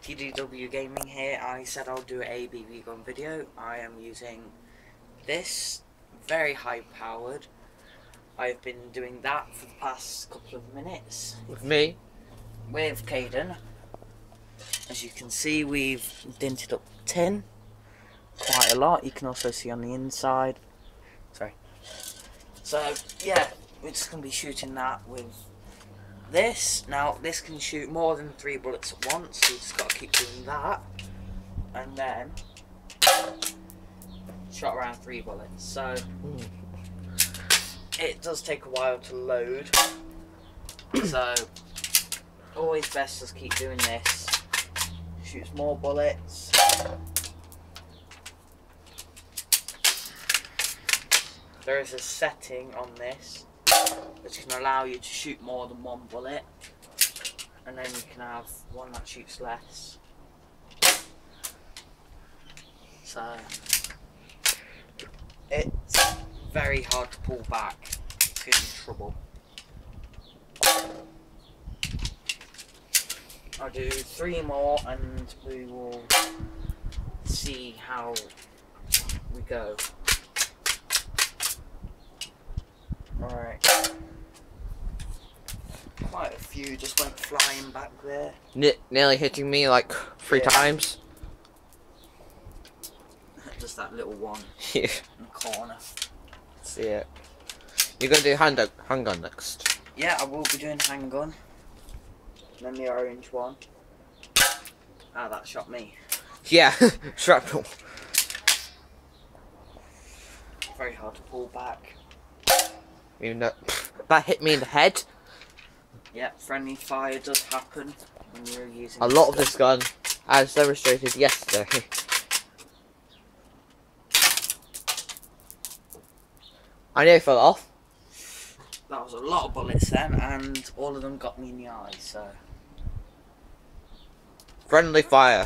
TDW Gaming here. I said I'll do a BB gun video. I am using this, very high powered. I've been doing that for the past couple of minutes. With me? With Caden. As you can see, we've dinted up the tin quite a lot. You can also see on the inside. Sorry. So yeah, we're just going to be shooting that with this. Now this can shoot more than 3 bullets at once, so you just got to keep doing that, and then shot around 3 bullets. So it does take a while to load, so always best just keep doing this. Shoots more bullets. There is a setting on this which can allow you to shoot more than 1 bullet, and then you can have one that shoots less. So it's very hard to pull back if you're in trouble. I'll do 3 more and we will see how we go. Alright. Quite a few just went flying back there. Nearly hitting me like 3 times. Just that little one Yeah. in the corner. See it. You're gonna do handgun next. Yeah, I will be doing handgun. And then the orange one. Ah, that shot me. Yeah, shrapnel. Very hard to pull back. Even though that hit me in the head. Yeah, friendly fire does happen when you're using A lot of this gun, as demonstrated yesterday. I nearly fell off. That was a lot of bullets then, and all of them got me in the eye, so. Friendly fire.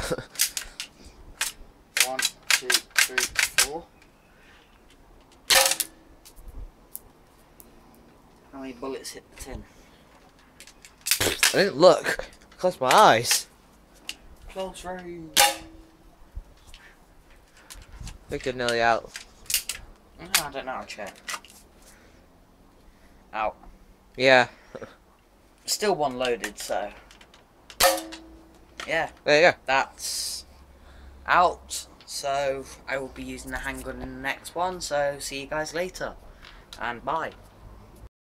1, 2, 3, 4. How many bullets hit the tin? I didn't look. Close my eyes. Close range. I think you're nearly out. No, I don't know, I'll check. Out. Yeah. Still one loaded, so. Yeah, There you go. that's out. So I will be using the handgun in the next one, so see you guys later. And bye.